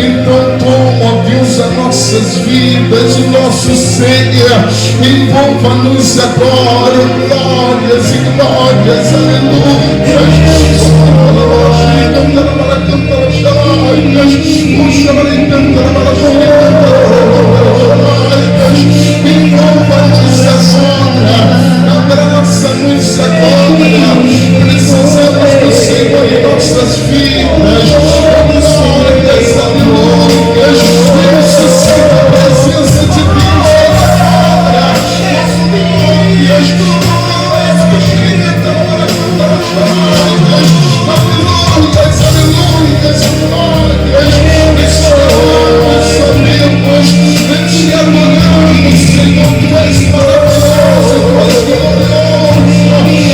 Então toma, ó Deus, as nossas vidas, o nosso ser, envolva-nos agora, glórias e glórias, aleluia. Envolva-nos agora, abraça-nos agora. Precisamos do Senhor em nossas vidas, glórias, aleluia. Necessita a presença de Deus agora, glórias, aleluias, glórias. Estamos, sabemos, te adoramos, Senhor, tu és maravilhoso, tu és glorioso.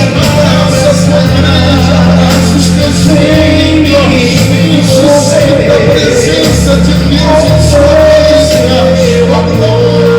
Abraça a sua igreja, abraça os teus filhos, suscita a presença de Deus em sua vida. A glória,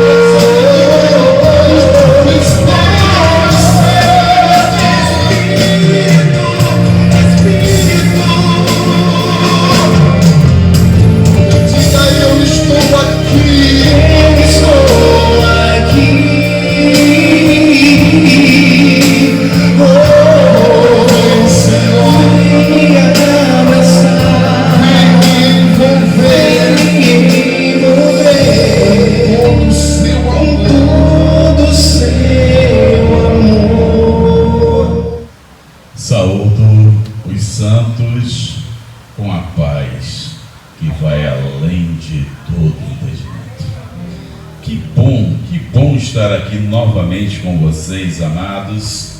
aqui novamente com vocês, amados,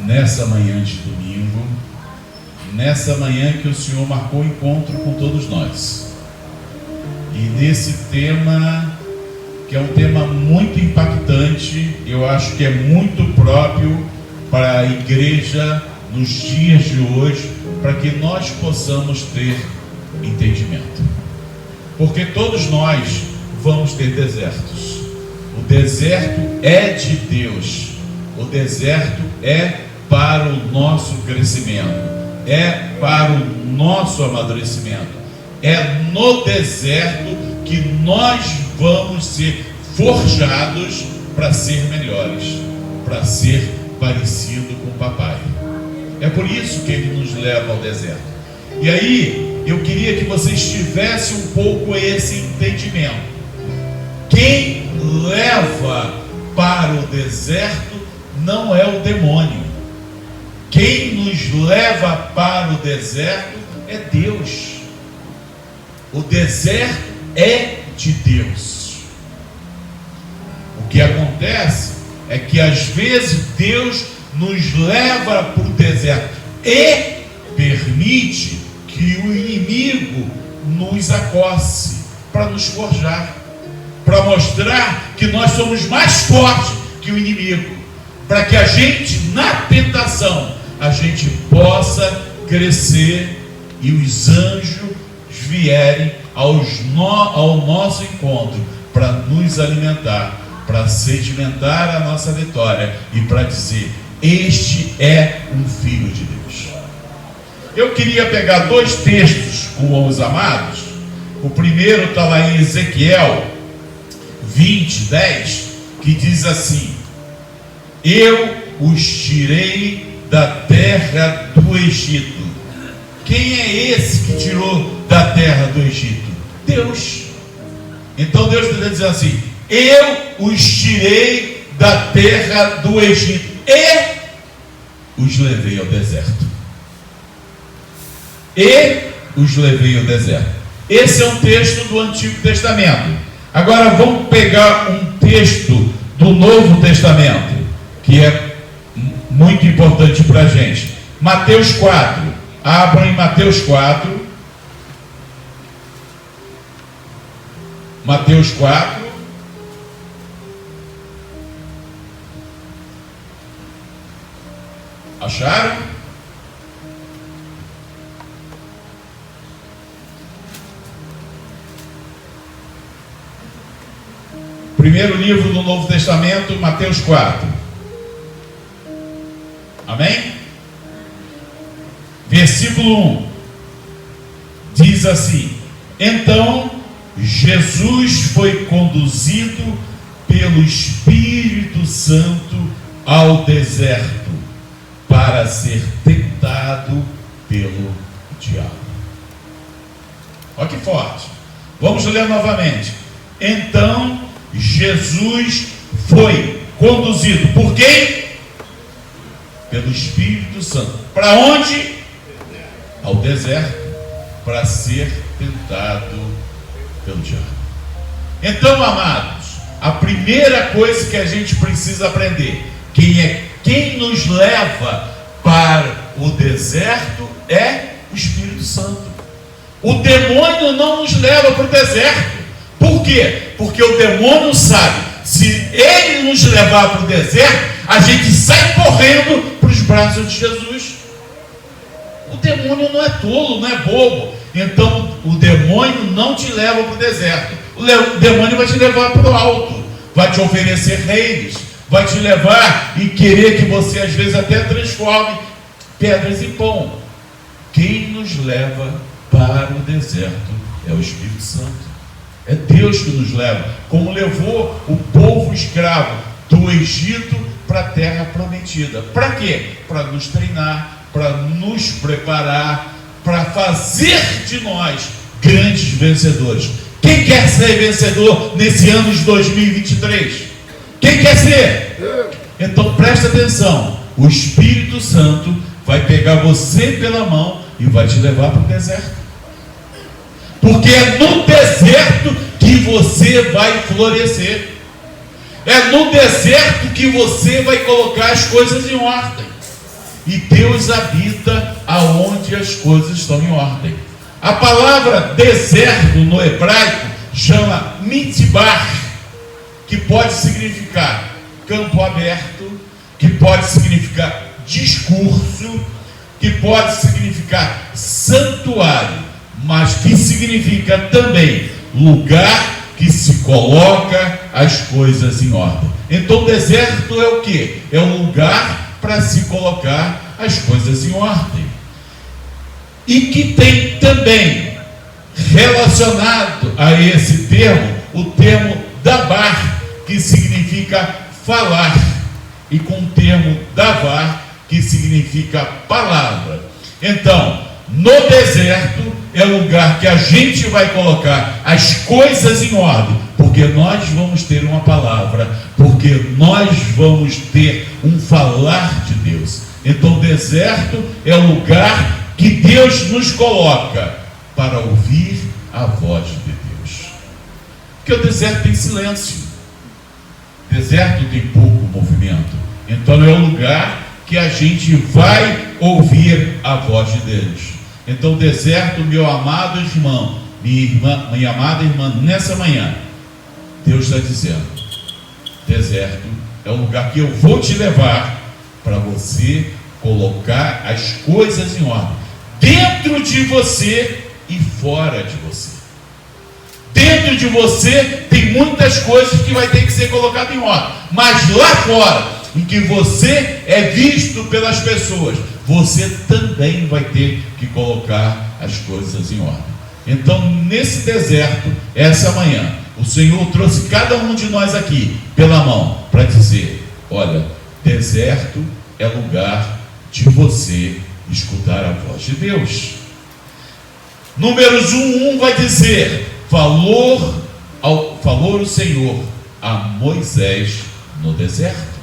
nessa manhã de domingo, nessa manhã que o Senhor marcou encontro com todos nós, e nesse tema, que é um tema muito impactante, eu acho que é muito próprio para a igreja nos dias de hoje, para que nós possamos ter entendimento, porque todos nós vamos ter desertos. O deserto é de Deus, o deserto é para o nosso crescimento, é para o nosso amadurecimento, é no deserto que nós vamos ser forjados para ser melhores, para ser parecido com o papai. É por isso que ele nos leva ao deserto. E aí, eu queria que vocês tivessem um pouco esse entendimento. Quem leva para o deserto não é o demônio. Quem nos leva para o deserto é Deus. O deserto é de Deus. O que acontece é que às vezes Deus nos leva para o deserto e permite que o inimigo nos acosse para nos forjar, para mostrar que nós somos mais fortes que o inimigo, para que a gente, na tentação, a gente possa crescer e os anjos vierem ao nosso encontro para nos alimentar, para sedimentar a nossa vitória e para dizer: este é um filho de Deus. Eu queria pegar dois textos com os amados. O primeiro está lá em Ezequiel 20:10, que diz assim: eu os tirei da terra do Egito. Quem é esse que tirou da terra do Egito? Deus. Então Deus está dizendo assim: eu os tirei da terra do Egito e os levei ao deserto. E os levei ao deserto. Esse é um texto do Antigo Testamento. Agora vamos pegar um texto do Novo Testamento, que é muito importante para a gente. Mateus 4. Abram em Mateus 4. Mateus 4. Acharam? Primeiro livro do Novo Testamento, Mateus 4. Amém? Versículo 1 diz assim: Então Jesus foi conduzido pelo Espírito Santo ao deserto para ser tentado pelo diabo. Olha que forte. Vamos ler novamente. Então Jesus foi conduzido por quem? Pelo Espírito Santo. Para onde? Ao deserto, para ser tentado pelo diabo. Então, amados, a primeira coisa que a gente precisa aprender, quem nos leva para o deserto é o Espírito Santo. O demônio não nos leva para o deserto. Por quê? Porque o demônio sabe, se ele nos levar para o deserto, a gente sai correndo para os braços de Jesus. O demônio não é tolo, não é bobo. Então o demônio não te leva para o deserto. O demônio vai te levar para o alto, vai te oferecer reinos, vai te levar e querer que você às vezes até transforme pedras em pão. Quem nos leva para o deserto é o Espírito Santo. É Deus que nos leva, como levou o povo escravo do Egito para a terra prometida. Para quê? Para nos treinar, para nos preparar, para fazer de nós grandes vencedores. Quem quer ser vencedor nesse ano de 2023? Quem quer ser? Então presta atenção, o Espírito Santo vai pegar você pela mão e vai te levar para o deserto. Porque é no deserto que você vai florescer. É no deserto que você vai colocar as coisas em ordem. E Deus habita aonde as coisas estão em ordem. A palavra deserto no hebraico chama mitbar, que pode significar campo aberto, que pode significar discurso, que pode significar santuário, mas que significa também lugar que se coloca as coisas em ordem. Então deserto é o quê? É um lugar para se colocar as coisas em ordem. E que tem também relacionado a esse termo, o termo dabar, que significa falar, e com o termo davar, que significa palavra. Então, no deserto é o lugar que a gente vai colocar as coisas em ordem, porque nós vamos ter uma palavra, porque nós vamos ter um falar de Deus. Então o deserto é o lugar que Deus nos coloca para ouvir a voz de Deus. Porque o deserto tem silêncio, o deserto tem pouco movimento. Então é o lugar que a gente vai ouvir a voz de Deus. Então o deserto, meu amado irmão, minha amada irmã, nessa manhã, Deus está dizendo, deserto é o lugar que eu vou te levar para você colocar as coisas em ordem, dentro de você e fora de você. Dentro de você tem muitas coisas que vai ter que ser colocado em ordem, mas lá fora, em que você é visto pelas pessoas, você também vai ter que colocar as coisas em ordem. Então, nesse deserto, essa manhã, o Senhor trouxe cada um de nós aqui pela mão para dizer: olha, deserto é lugar de você escutar a voz de Deus. Números 1:1 vai dizer: falou o Senhor a Moisés no deserto.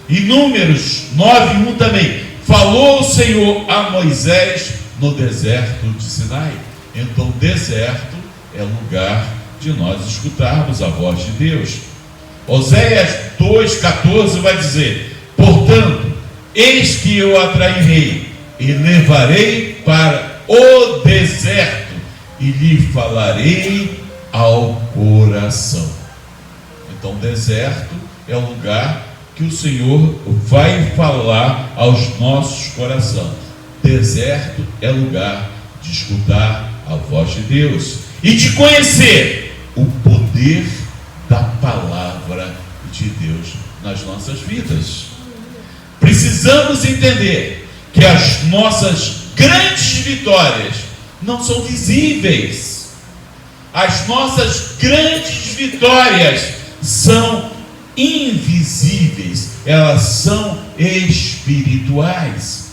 E Números 9:1 também: falou o Senhor a Moisés no deserto de Sinai. Então deserto é lugar de nós escutarmos a voz de Deus. Oséias 2:14 vai dizer: portanto, eis que eu atrairei e levarei para o deserto e lhe falarei ao coração. Então deserto é o lugar que o Senhor vai falar aos nossos corações. Deserto é lugar de escutar a voz de Deus e de conhecer o poder da palavra de Deus nas nossas vidas. Precisamos entender que as nossas grandes vitórias não são visíveis. As nossas grandes vitórias são invisíveis, elas são espirituais.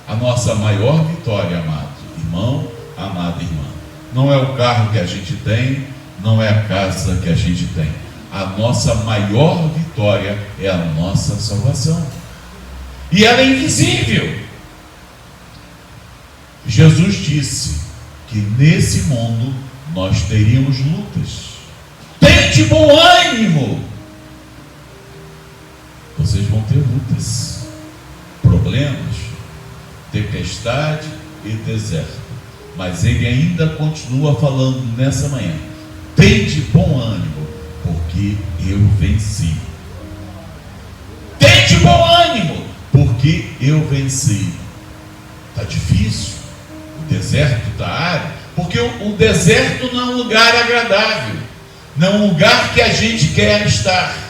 A nossa maior vitória, amado irmão, amada irmã, não é o carro que a gente tem, não é a casa que a gente tem. A nossa maior vitória é a nossa salvação, e ela é invisível. Jesus disse que nesse mundo nós teríamos lutas. Tende bom ânimo. Vocês vão ter lutas, problemas, tempestade e deserto. Mas ele ainda continua falando nessa manhã: tende bom ânimo, porque eu venci. Tende bom ânimo, porque eu venci. Está difícil, o deserto está árido, porque o deserto não é um lugar agradável, não é um lugar que a gente quer estar.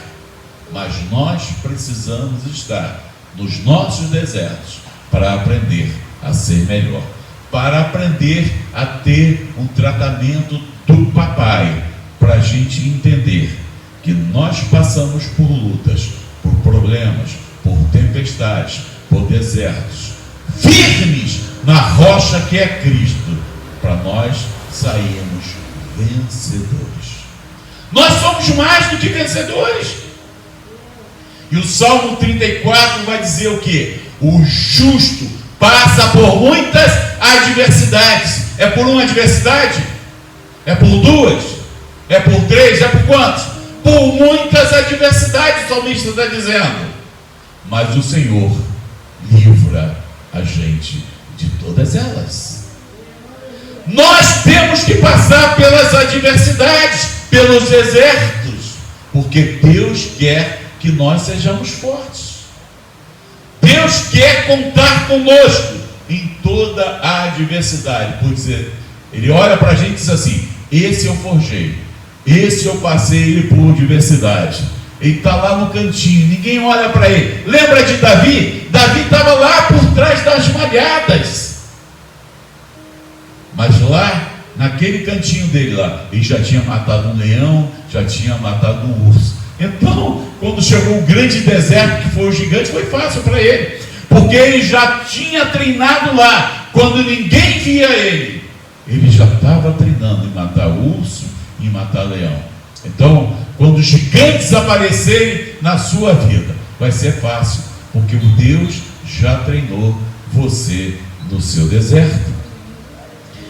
Mas nós precisamos estar nos nossos desertos para aprender a ser melhor, para aprender a ter um tratamento do papai, para a gente entender que nós passamos por lutas, por problemas, por tempestades, por desertos, firmes na rocha que é Cristo, para nós sairmos vencedores. Nós somos mais do que vencedores. E o Salmo 34 vai dizer o quê? O justo passa por muitas adversidades. É por uma adversidade? É por duas? É por três? É por quantos? Por muitas adversidades, o salmista está dizendo. Mas o Senhor livra a gente de todas elas. Nós temos que passar pelas adversidades, pelos desertos, porque Deus quer que nós sejamos fortes. Deus quer contar conosco em toda a adversidade. Por dizer, Ele olha para a gente e diz assim: esse eu forjei, esse eu passei ele por adversidade. Ele está lá no cantinho, ninguém olha para ele. Lembra de Davi? Davi estava lá por trás das malhadas, mas lá naquele cantinho dele lá, ele já tinha matado um leão, já tinha matado um urso. Então, quando chegou o grande deserto, que foi o gigante, foi fácil para ele, porque ele já tinha treinado lá. Quando ninguém via ele, ele já estava treinando em matar urso e em matar leão. Então, quando os gigantes aparecerem na sua vida, vai ser fácil, porque o Deus já treinou você no seu deserto.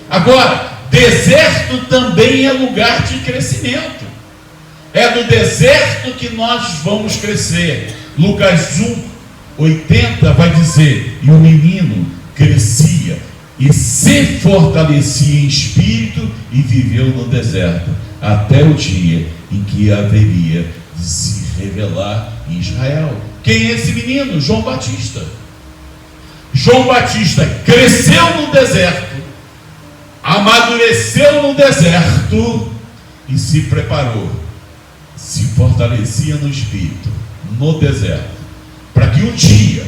Agora, deserto também é lugar de crescimento. É no deserto que nós vamos crescer. Lucas 1:80 vai dizer: e o menino crescia e se fortalecia em espírito e viveu no deserto, até o dia em que haveria de se revelar em Israel. Quem é esse menino? João Batista. João Batista cresceu no deserto, amadureceu no deserto e se preparou, se fortalecia no espírito, no deserto, para que um dia,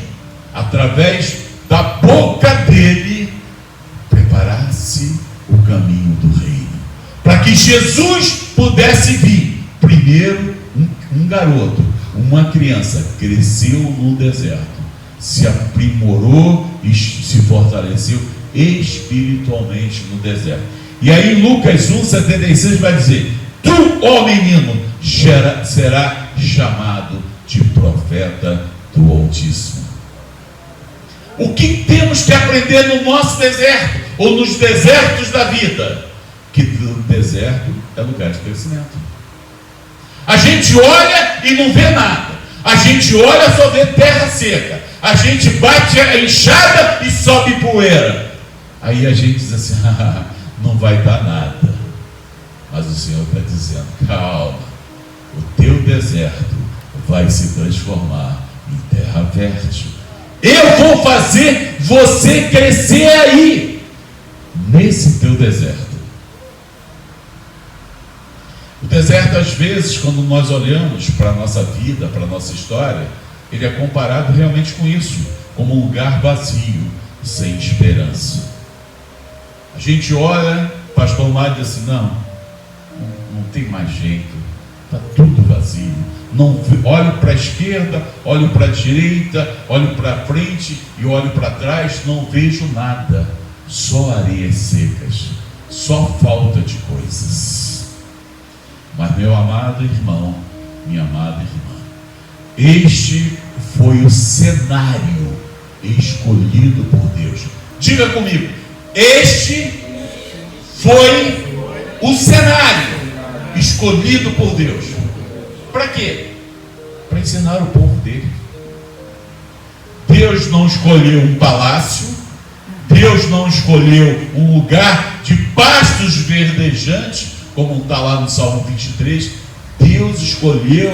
através da boca dele, preparasse o caminho do reino, para que Jesus pudesse vir. Primeiro, um garoto, uma criança, cresceu no deserto, se aprimorou e se fortaleceu espiritualmente no deserto. E aí Lucas 1:76 vai dizer: tu, ó menino, será chamado de profeta do Altíssimo. O que temos que aprender no nosso deserto, ou nos desertos da vida? Que o deserto é lugar de crescimento. A gente olha e não vê nada. A gente olha e só vê terra seca. A gente bate a enxada e sobe poeira. Aí a gente diz assim: não vai dar nada. Mas o Senhor está dizendo: calma, o teu deserto vai se transformar em terra fértil. Eu vou fazer você crescer aí, nesse teu deserto. O deserto, às vezes, quando nós olhamos para a nossa vida, para a nossa história, ele é comparado realmente com isso, como um lugar vazio, sem esperança. A gente olha, pastor Mário diz assim, não tem mais jeito, está tudo vazio. Não olho para a esquerda, olho para a direita, olho para frente e olho para trás, não vejo nada, só areias secas, só falta de coisas. Mas meu amado irmão, minha amada irmã, este foi o cenário escolhido por Deus. Diga comigo, este foi o cenário escolhido por Deus. Para quê? Para ensinar o povo dele. Deus não escolheu um palácio, Deus não escolheu um lugar de pastos verdejantes, como está lá no Salmo 23. Deus escolheu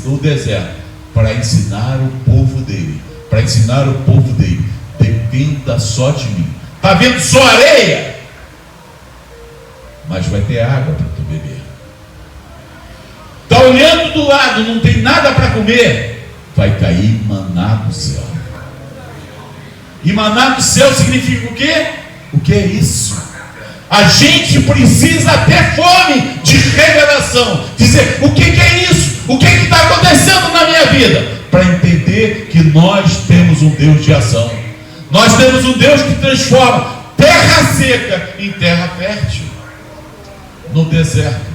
o deserto para ensinar o povo dele. Para ensinar o povo dele, dependa só de mim. Está vendo só areia? Mas vai ter água para tu beber. Está olhando do lado, não tem nada para comer, vai cair maná do céu. E maná do céu significa o quê? O que é isso? A gente precisa ter fome de revelação, dizer, o que é isso? O que está acontecendo na minha vida? Para entender que nós temos um Deus de ação. Nós temos um Deus que transforma terra seca em terra fértil. No deserto,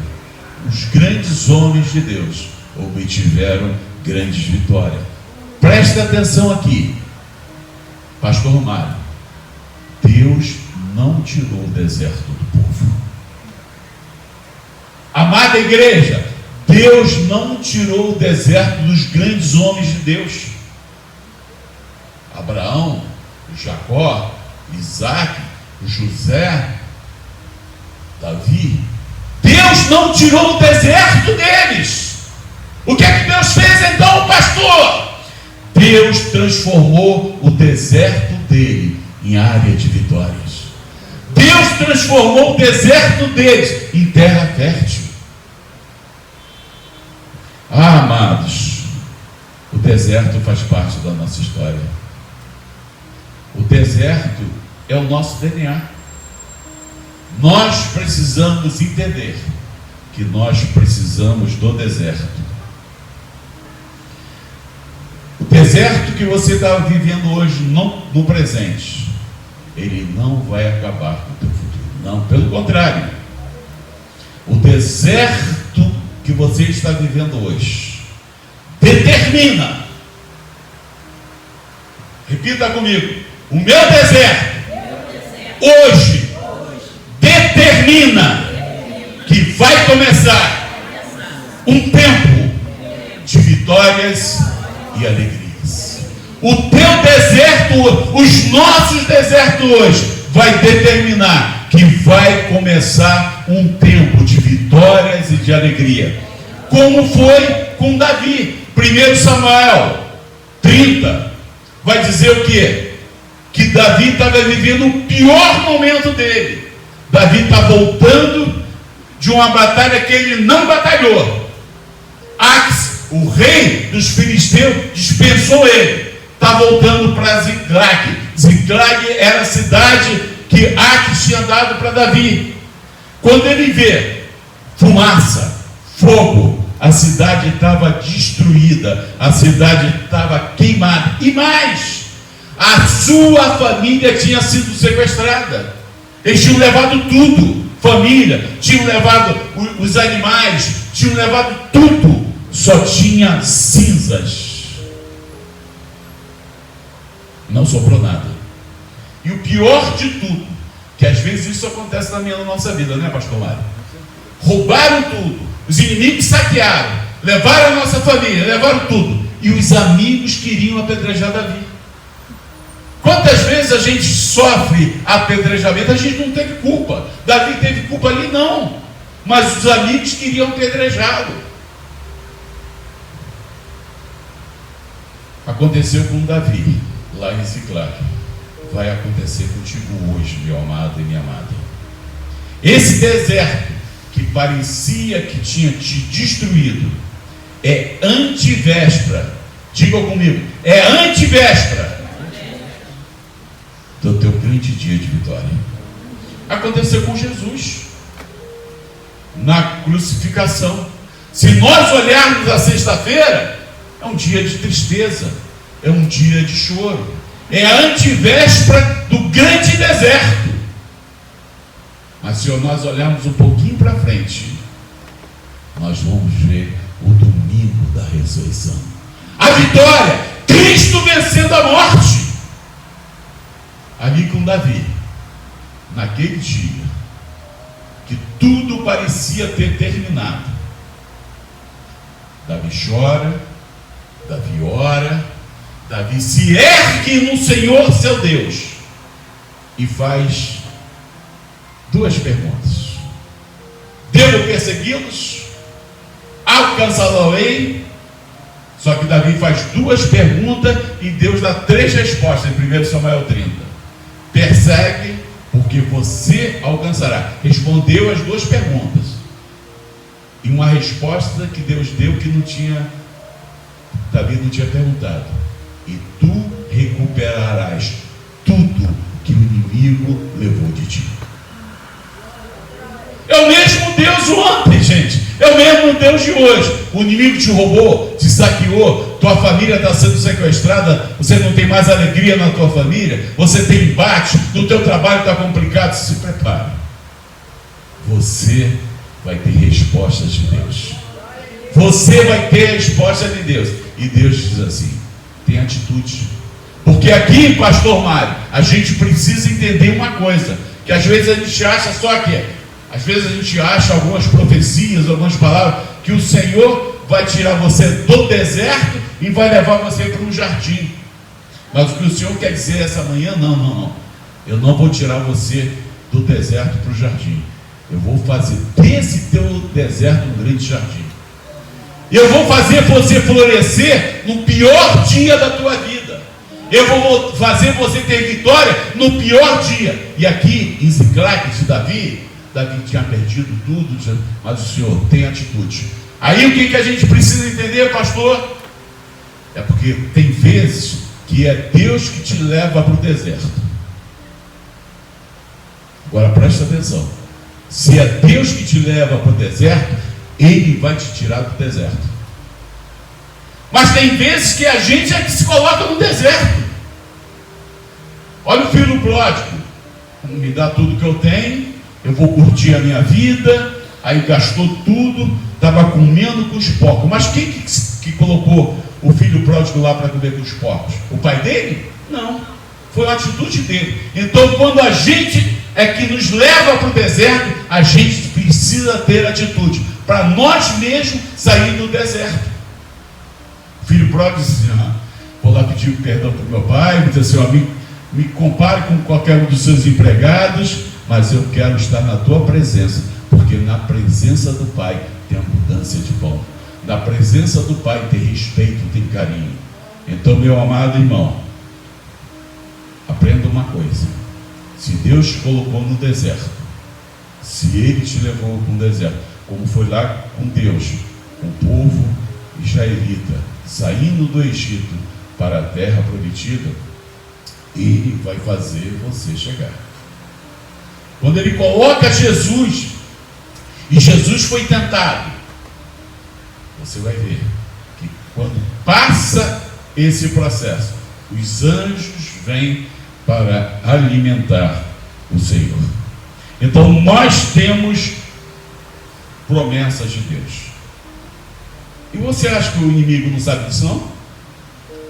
os grandes homens de Deus obtiveram grandes vitórias. Presta atenção aqui, pastor Mário. Deus não tirou o deserto do povo. Amada igreja, Deus não tirou o deserto dos grandes homens de Deus. Abraão, Jacó, Isaac, José, Davi. Deus não tirou o deserto deles. O que é que Deus fez então, pastor? Deus transformou o deserto dele em área de vitórias. Deus transformou o deserto deles em terra fértil. Ah, amados, o deserto faz parte da nossa história. O deserto é o nosso DNA. Nós precisamos entender que nós precisamos do deserto. O deserto que você está vivendo hoje, no presente, ele não vai acabar com o teu futuro. Não, pelo contrário. O deserto que você está vivendo hoje determina. Repita comigo. O meu deserto hoje determina que vai começar um tempo de vitórias e alegrias. O teu deserto, os nossos desertos hoje, vai determinar que vai começar um tempo de vitórias e de alegria. Como foi com Davi. 1 Samuel 30 vai dizer o quê? Que Davi estava vivendo o pior momento dele. Davi está voltando de uma batalha que ele não batalhou. Ax, o rei dos filisteus, dispensou ele. Está voltando para Ziclag. Ziclag era a cidade que Ax tinha dado para Davi. Quando ele vê fumaça, fogo, a cidade estava destruída, a cidade estava queimada. E mais, a sua família tinha sido sequestrada. Eles tinham levado tudo, família, tinham levado os animais, tinham levado tudo, só tinha cinzas. Não sobrou nada. E o pior de tudo, que às vezes isso acontece na nossa vida, né, pastor Mário? Roubaram tudo, os inimigos saquearam, levaram a nossa família, levaram tudo, e os amigos queriam apedrejar Davi. Quantas vezes a gente sofre apedrejamento? A gente não teve culpa. Davi teve culpa ali? Não. Mas os amigos queriam apedrejá-lo. Aconteceu com Davi, lá em Ziclag. Vai acontecer contigo hoje, meu amado e minha amada. Esse deserto que parecia que tinha te destruído é antivéspera. Diga comigo, é antivéspera do teu grande dia de vitória. aconteceu com Jesus na crucificação. Se nós olharmos a sexta-feira, é um dia de tristeza, é um dia de choro, é a antivéspera do grande deserto. Mas se nós olharmos um pouquinho para frente, nós vamos ver o domingo da ressurreição, a vitória, Cristo vencendo a morte. Ali com Davi, naquele dia que tudo parecia ter terminado, Davi chora, Davi ora, Davi se ergue no Senhor seu Deus e faz duas perguntas: devo persegui-los? Alcançá-lo-ei? Só que Davi faz duas perguntas e Deus dá três respostas em 1 Samuel 30. Persegue, porque você alcançará. Respondeu as duas perguntas. E uma resposta que Deus deu que Davi não tinha perguntado: e tu recuperarás tudo que o inimigo levou de ti. É o mesmo Deus ontem, gente. É o mesmo Deus de hoje. O inimigo te roubou, te saqueou, tua família está sendo sequestrada, você não tem mais alegria na tua família, você tem embate, no teu trabalho está complicado. Se prepare. Você vai ter respostas de Deus. Você vai ter a resposta de Deus. E Deus diz assim: tem atitude. Porque aqui, pastor Mário, a gente precisa entender uma coisa, que às vezes a gente acha só que às vezes a gente acha algumas profecias, algumas palavras, que o Senhor vai tirar você do deserto e vai levar você para um jardim. Mas o que o Senhor quer dizer essa manhã, não. Eu não vou tirar você do deserto para o jardim. Eu vou fazer desse teu deserto um grande jardim. Eu vou fazer você florescer no pior dia da tua vida. Eu vou fazer você ter vitória no pior dia. E aqui em Ziclac de Davi tinha perdido tudo, mas o Senhor tem atitude. Aí o que a gente precisa entender, pastor? É porque tem vezes que é Deus que te leva para o deserto. Agora presta atenção: se é Deus que te leva para o deserto, Ele vai te tirar do deserto. Mas tem vezes que a gente é que se coloca no deserto. Olha o filho pródigo: me dá tudo que eu tenho, eu vou curtir a minha vida. Aí gastou tudo, estava comendo com os porcos. Mas quem que colocou o filho pródigo lá para comer com os porcos? O pai dele? Não, foi uma atitude dele. Então quando a gente é que nos leva para o deserto, a gente precisa ter atitude para nós mesmos sair do deserto. O filho pródigo disse: vou lá pedir perdão para o meu pai, disse assim: me compare com qualquer um dos seus empregados, mas eu quero estar na tua presença, porque na presença do Pai tem abundância de pão, na presença do Pai tem respeito, tem carinho. Então, meu amado irmão, aprenda uma coisa: se Deus te colocou no deserto, se Ele te levou para um deserto, como foi lá com Deus, com o povo israelita, saindo do Egito para a terra prometida, Ele vai fazer você chegar. Quando Ele coloca Jesus, e Jesus foi tentado, você vai ver que quando passa esse processo, os anjos vêm para alimentar o Senhor. Então nós temos promessas de Deus. E você acha que o inimigo não sabe disso, não?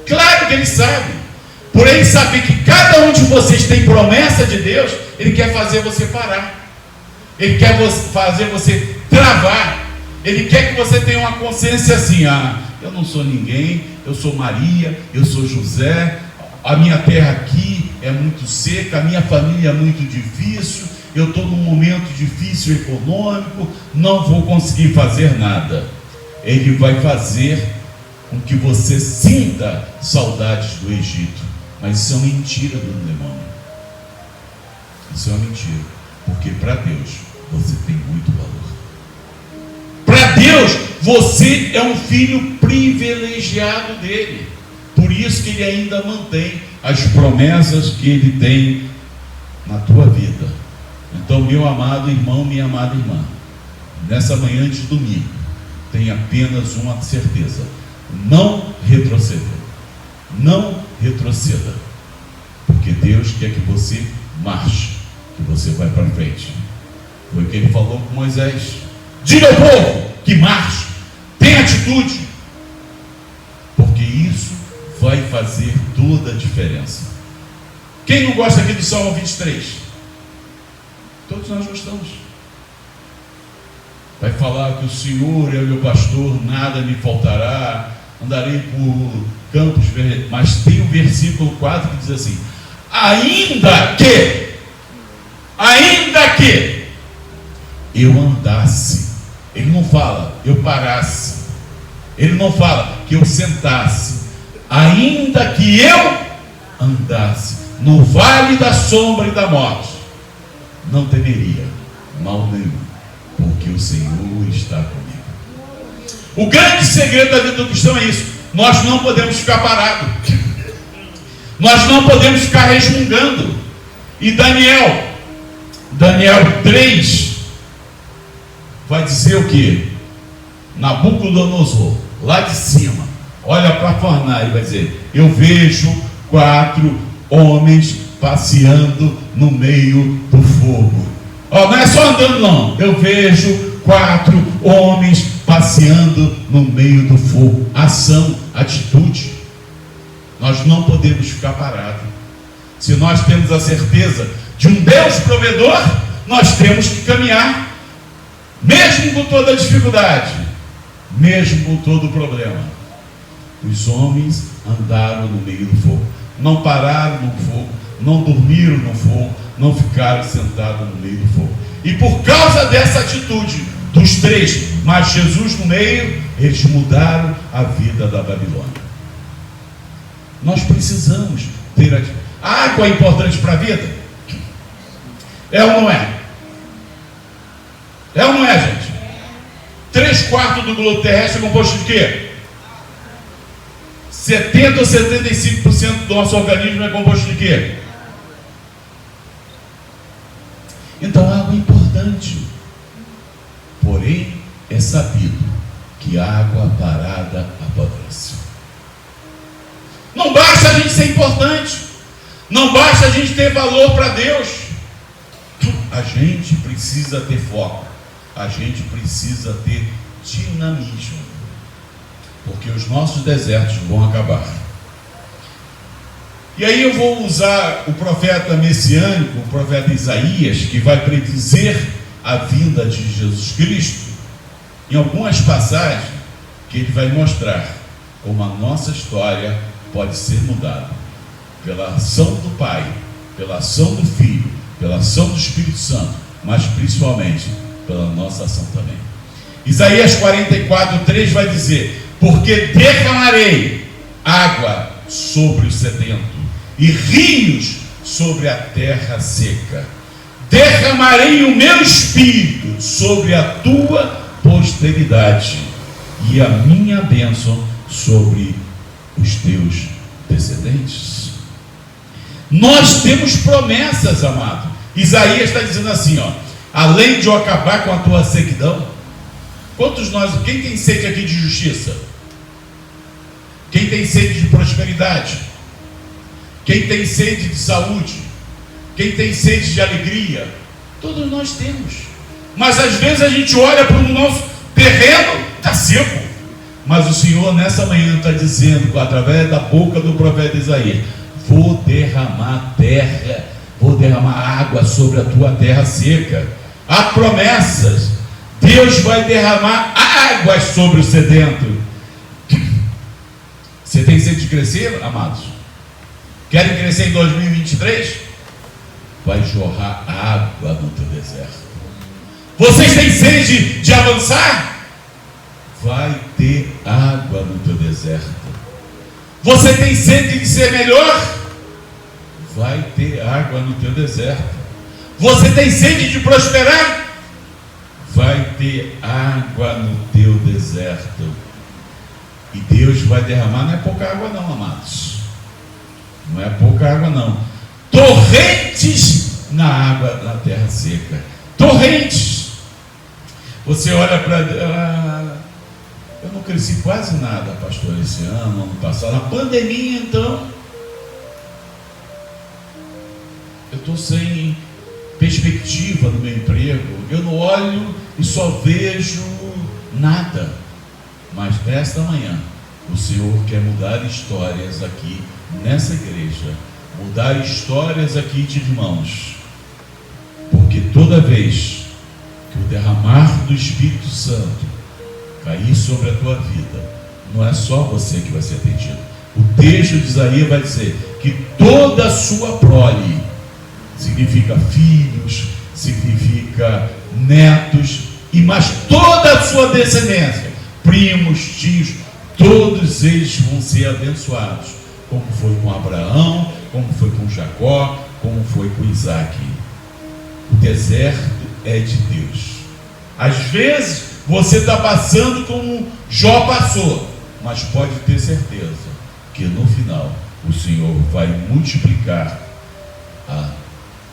Claro que ele sabe. Por ele saber que cada um de vocês tem promessa de Deus, ele quer fazer você parar. Ele quer fazer você travar. Ele quer que você tenha uma consciência assim: eu não sou ninguém, eu sou Maria, eu sou José, a minha terra aqui é muito seca, a minha família é muito difícil, eu estou num momento difícil econômico, não vou conseguir fazer nada. Ele vai fazer com que você sinta saudades do Egito. Mas isso é uma mentira do demônio. Isso é uma mentira. Porque para Deus você tem muito valor. Para Deus você é um filho privilegiado dele. Por isso que ele ainda mantém as promessas que ele tem na tua vida. Então, meu amado irmão, minha amada irmã, nessa manhã de domingo, tem apenas uma certeza: não retroceda. Não retroceda, porque Deus quer que você marche, que você vai para frente. Foi o que ele falou com Moisés: diga ao povo que marche, tenha atitude, porque isso vai fazer toda a diferença. Quem não gosta aqui do Salmo 23? Todos nós gostamos. Vai falar que o Senhor é o meu pastor, nada me faltará, andarei por campos verdes. Mas tem o versículo 4 que diz assim: ainda que eu andasse. Ele não fala eu parasse, ele não fala que eu sentasse. Ainda que eu andasse no vale da sombra e da morte, não temeria mal nenhum, porque o Senhor está comigo. O grande segredo da vida do cristão é isso: nós não podemos ficar parados, nós não podemos ficar resmungando. E Daniel 3 vai dizer o que? Nabucodonosor, lá de cima, olha para a fornalha e vai dizer: eu vejo 4 homens passeando no meio do fogo. Não é só andando não, eu vejo 4 homens passeando no meio do fogo. Ação, atitude. Nós não podemos ficar parados. Se nós temos a certeza de um Deus provedor, nós temos que caminhar, mesmo com toda a dificuldade, mesmo com todo o problema. Os homens andaram no meio do fogo, não pararam no fogo, não dormiram no fogo, não ficaram sentados no meio do fogo. E por causa dessa atitude dos 3, mas Jesus no meio, eles mudaram a vida da Babilônia. Nós precisamos ter atitude. A água é importante para a vida? É ou não é? É ou não é, gente? 3/4 do globo terrestre é composto de quê? 70 ou 75% do nosso organismo é composto de quê? Então a água é importante. Porém, é sabido que a água parada apodrece. Não basta a gente ser importante, não basta a gente ter valor para Deus. A gente precisa ter foco, a gente precisa ter dinamismo, porque os nossos desertos vão acabar. E aí eu vou usar o profeta messiânico, o profeta Isaías, que vai predizer a vinda de Jesus Cristo, em algumas passagens que ele vai mostrar como a nossa história pode ser mudada pela ação do Pai, pela ação do Filho, pela ação do Espírito Santo, mas principalmente pela nossa ação também. Isaías 44:3 vai dizer: porque derramarei água sobre o sedento e rios sobre a terra seca. Derramarei o meu espírito sobre a tua posteridade e a minha bênção sobre os teus descendentes. Nós temos promessas, amado. Isaías está dizendo assim, além de eu acabar com a tua sequidão. Quem tem sede aqui de justiça? Quem tem sede de prosperidade? Quem tem sede de saúde? Quem tem sede de alegria? Todos nós temos. Mas às vezes a gente olha para o nosso terreno, está seco. Mas o Senhor nessa manhã está dizendo, através da boca do profeta Isaías: vou derramar terra, vou derramar água sobre a tua terra seca. Há promessas. Deus vai derramar águas sobre o sedento. Você tem sede de crescer, amados? Querem crescer em 2023? Vai jorrar água no teu deserto. Vocês têm sede de avançar? Vai ter água no teu deserto. Você tem sede de ser melhor? Vai ter água no teu deserto. Você tem sede de prosperar? Vai ter água no teu deserto. E Deus vai derramar, não é pouca água não, amados. Não é pouca água não. Torrentes na água, na terra seca. Torrentes. Você olha para... eu não cresci quase nada, pastor, esse ano passado. Na pandemia, então, eu estou sem perspectiva no meu emprego. Eu não olho e só vejo nada. Mas esta manhã, o Senhor quer mudar histórias aqui nessa igreja, mudar histórias aqui de irmãos, porque toda vez que o derramar do Espírito Santo cair sobre a tua vida, não é só você que vai ser atendido. O texto de Isaías vai dizer que toda a sua prole, significa filhos, significa netos, e mais toda a sua descendência, primos, tios, todos eles vão ser abençoados, como foi com Abraão, como foi com Jacó, como foi com Isaac. O deserto é de Deus. Às vezes você está passando como Jó passou, mas pode ter certeza que no final o Senhor vai multiplicar a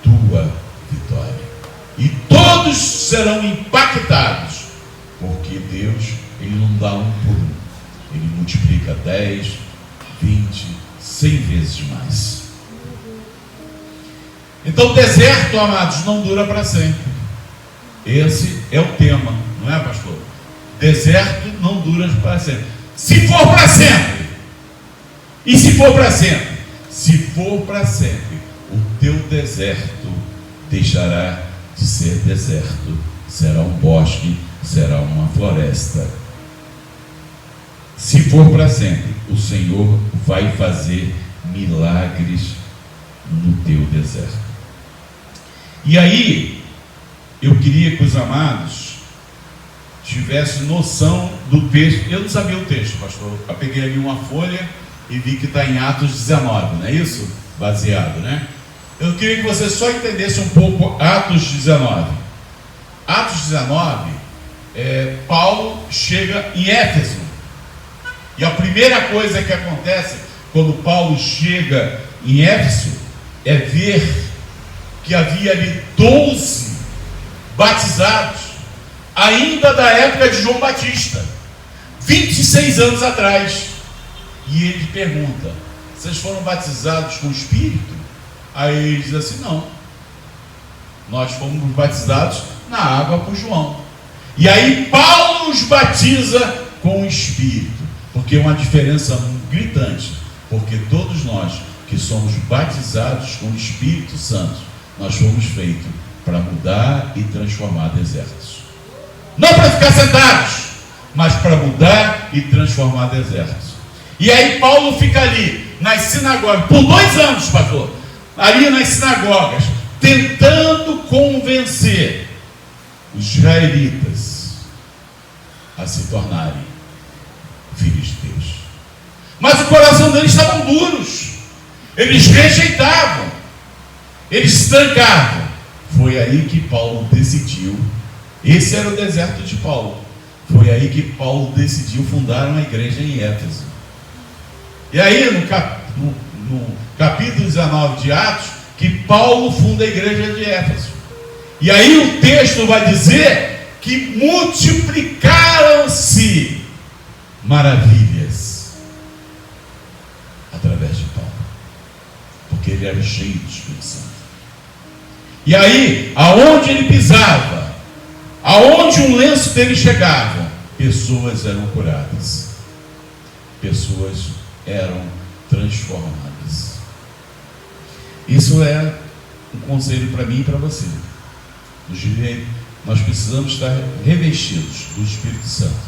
tua vitória, e todos serão impactados, porque Deus, Ele não dá um por um, Ele multiplica 10, 20, 100 vezes mais. Então, deserto, amados, não dura para sempre. Esse é o tema, não é, pastor? Deserto não dura para sempre. Se for para sempre, e se for para sempre, se for para sempre, o teu deserto deixará de ser deserto, será um bosque, será uma floresta. Se for para sempre, o Senhor vai fazer milagres no teu deserto. E aí, eu queria que os amados tivessem noção do texto. Eu não sabia o texto, pastor. Eu peguei ali uma folha e vi que está em Atos 19, não é isso? Baseado, né? Eu queria que você só entendesse um pouco Atos 19. Atos 19, Paulo chega em Éfeso. E a primeira coisa que acontece quando Paulo chega em Éfeso é ver que havia ali 12 batizados, ainda da época de João Batista, 26 anos atrás. E ele pergunta: vocês foram batizados com o Espírito? Aí ele diz assim: não, nós fomos batizados na água por João. E aí Paulo os batiza com o Espírito, porque é uma diferença gritante, porque todos nós que somos batizados com o Espírito Santo, nós fomos feitos para mudar e transformar desertos. Não para ficar sentados, mas para mudar e transformar desertos. E aí Paulo fica ali nas sinagogas por 2 anos, pastor, ali nas sinagogas, tentando convencer os israelitas a se tornarem filhos de Deus. Mas o coração deles estavam duros, eles rejeitavam, eles se trancavam. Foi aí que Paulo decidiu, esse era o deserto de Paulo, foi aí que Paulo decidiu fundar uma igreja em Éfeso. E aí no capítulo 19 de Atos, que Paulo funda a igreja de Éfeso. E aí o texto vai dizer que multiplicaram-se maravilhas através de Paulo, porque ele era cheio do Espírito Santo. E aí, aonde ele pisava, aonde um lenço dele chegava, pessoas eram curadas, pessoas eram transformadas. Isso é um conselho para mim e para você. Nós precisamos estar revestidos do Espírito Santo,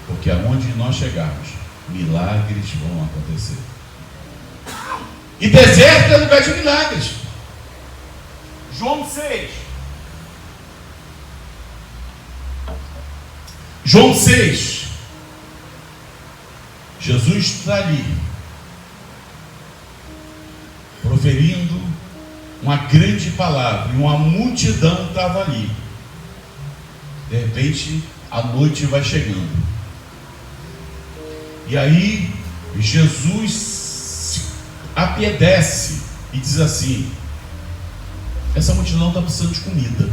porque aonde nós chegarmos, milagres vão acontecer. E deserto é lugar de milagres. João 6. João 6. Jesus está ali, proferindo uma grande palavra, e uma multidão estava ali. De repente, a noite vai chegando. E aí, Jesus se apedece e diz assim: essa multidão está precisando de comida.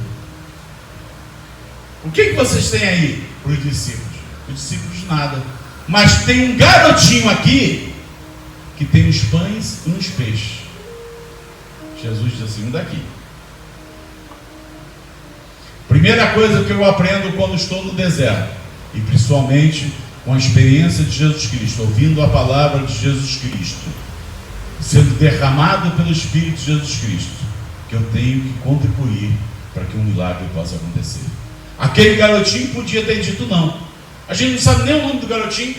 O que vocês têm aí para os discípulos? Os discípulos nada. Mas tem um garotinho aqui que tem uns pães e uns peixes. Jesus diz assim: um daqui. Primeira coisa que eu aprendo quando estou no deserto, e principalmente com a experiência de Jesus Cristo, ouvindo a palavra de Jesus Cristo, sendo derramado pelo Espírito de Jesus Cristo, que eu tenho que contribuir para que um milagre possa acontecer. Aquele garotinho podia ter dito não. A gente não sabe nem o nome do garotinho,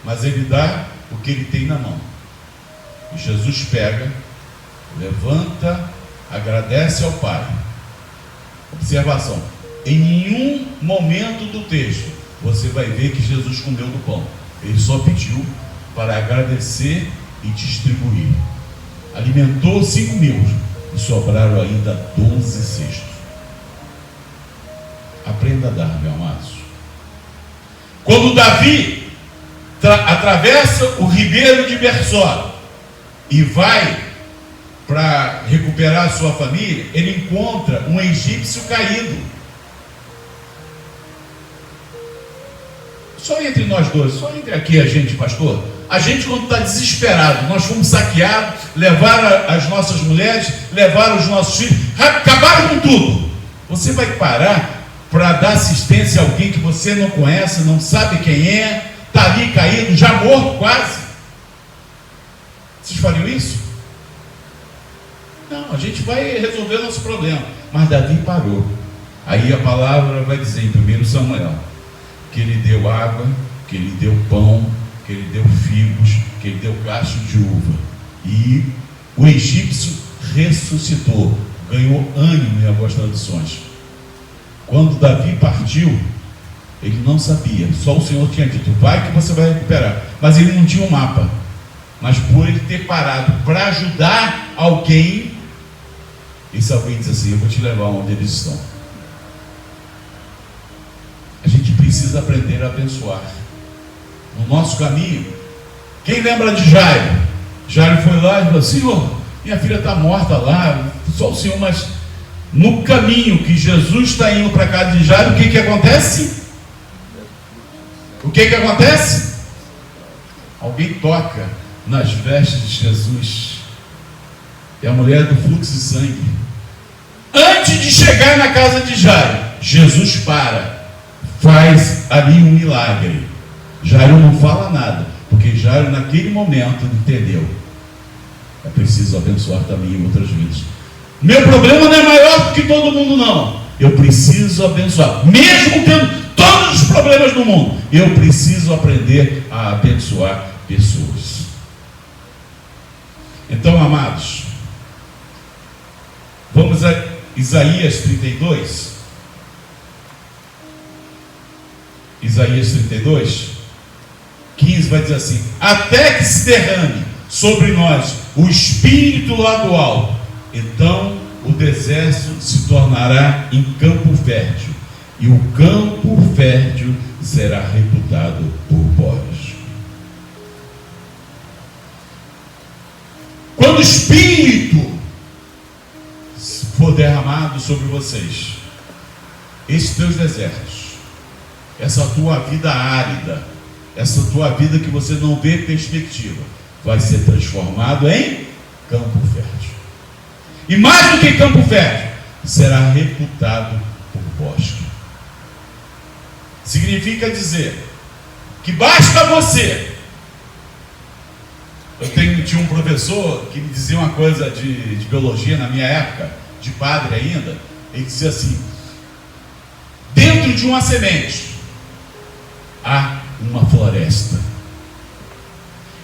mas ele dá o que ele tem na mão. E Jesus pega, levanta, agradece ao Pai. Observação: em nenhum momento do texto você vai ver que Jesus comeu do pão. Ele só pediu para agradecer e distribuir. Alimentou 5.000 e sobraram ainda 12 cestos. Aprenda a dar, meus amados. Quando Davi atravessa o ribeiro de Bersó e vai para recuperar a sua família, ele encontra um egípcio caído. Só entre nós dois, só entre aqui a gente, pastor. A gente, quando está desesperado, nós fomos saqueados, levaram as nossas mulheres, levaram os nossos filhos, acabaram com tudo. Você vai parar para dar assistência a alguém que você não conhece, não sabe quem é, está ali caído, já morto quase? Vocês fariam isso? Não, a gente vai resolver o nosso problema. Mas Davi parou. Aí a palavra vai dizer em 1 Samuel que ele deu água, que ele deu pão, que ele deu figos, que ele deu cacho de uva. E o egípcio ressuscitou, ganhou ânimo em algumas traduções. Quando Davi partiu, ele não sabia, só o Senhor tinha dito: vai que você vai recuperar. Mas ele não tinha um mapa. Mas por ele ter parado para ajudar alguém, esse alguém diz assim: eu vou te levar onde eles estão. A gente precisa aprender a abençoar. No nosso caminho, quem lembra de Jairo? Jairo foi lá e falou: Senhor, minha filha está morta lá, só o Senhor. Mas no caminho que Jesus está indo para a casa de Jairo, o que acontece? O que acontece? Alguém toca nas vestes de Jesus. É a mulher do fluxo de sangue. Antes de chegar na casa de Jairo, Jesus para, faz ali um milagre. Jairo não fala nada, porque Jairo naquele momento entendeu: é preciso abençoar também outras vidas. Meu problema não é maior do que todo mundo, não. Eu preciso abençoar, mesmo tendo todos os problemas do mundo. Eu preciso aprender a abençoar pessoas. Então, amados, vamos a Isaías 32. Isaías 32, 15 vai dizer assim: até que se derrame sobre nós o Espírito lá do alto, então o deserto se tornará em campo fértil, e o campo fértil será reputado por bosque. Quando o Espírito for derramado sobre vocês, esses teus desertos, essa tua vida árida, essa tua vida que você não vê perspectiva, vai ser transformado em campo fértil. E mais do que campo fértil, será reputado por bosque. Significa dizer que basta você. Tinha um professor que me dizia uma coisa de biologia na minha época, de padre ainda. Ele dizia assim: dentro de uma semente há uma floresta.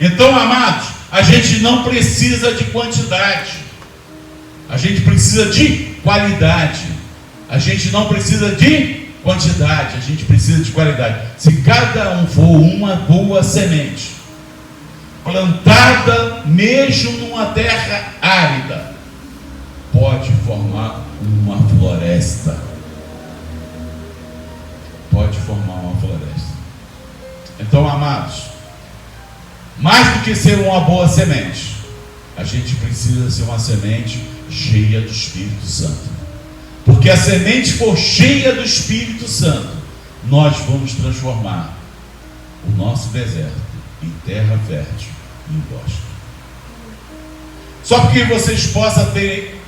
Então, amados, a gente não precisa de quantidade, a gente precisa de qualidade. A gente não precisa de quantidade, a gente precisa de qualidade. Se cada um for uma boa semente, plantada mesmo numa terra árida, pode formar uma floresta. Pode formar uma floresta. Então, amados, mais do que ser uma boa semente, a gente precisa ser uma semente cheia do Espírito Santo. Porque a semente for cheia do Espírito Santo, nós vamos transformar o nosso deserto em terra fértil, em bosque. Só porque vocês possam ter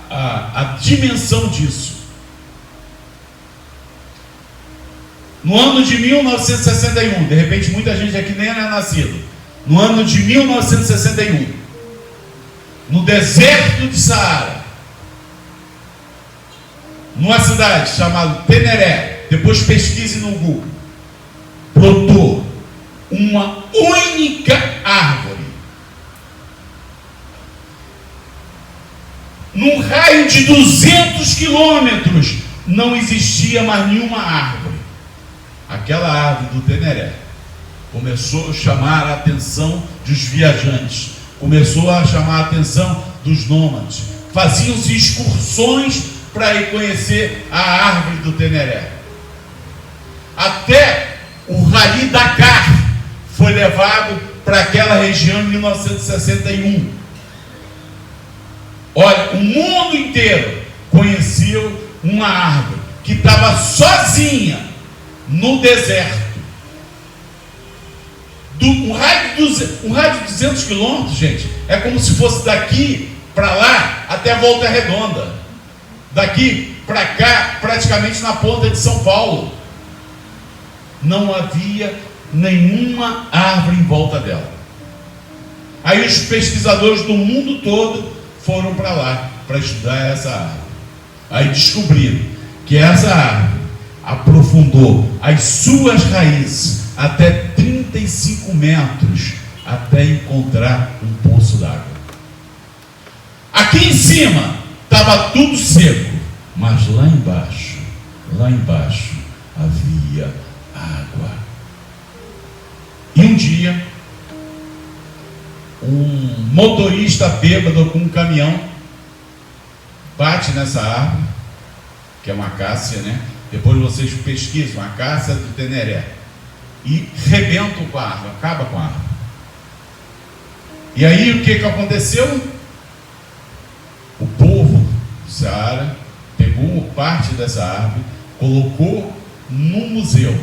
a dimensão disso. No ano de 1961, de repente muita gente aqui nem era nascido. No ano de 1961, no deserto de Saara, numa cidade chamada Teneré, depois pesquise no Google, brotou uma única árvore. Num raio de 200 quilômetros, não existia mais nenhuma árvore. Aquela árvore do Teneré começou a chamar a atenção dos viajantes, começou a chamar a atenção dos nômades. Faziam-se excursões para ir conhecer a árvore do Teneré. Até o Rally Dakar foi levado para aquela região em 1961. Olha, o mundo inteiro conheceu uma árvore que estava sozinha no deserto. Um raio de 200 quilômetros, gente, é como se fosse daqui para lá até a Volta Redonda. Daqui para cá, praticamente na ponta de São Paulo. Não havia nenhuma árvore em volta dela. Aí os pesquisadores do mundo todo foram para lá para estudar essa árvore. Aí descobriram que essa árvore aprofundou as suas raízes até 35 metros até encontrar um poço d'água. Aqui em cima estava tudo seco, mas lá embaixo havia água. E um dia, um motorista bêbado com um caminhão bate nessa árvore, que é uma acácia, né? Depois vocês pesquisam, a acácia do Teneré, e rebentam com a árvore, acaba com a árvore. E aí o que aconteceu? O povo do Saara pegou parte dessa árvore, colocou num museu,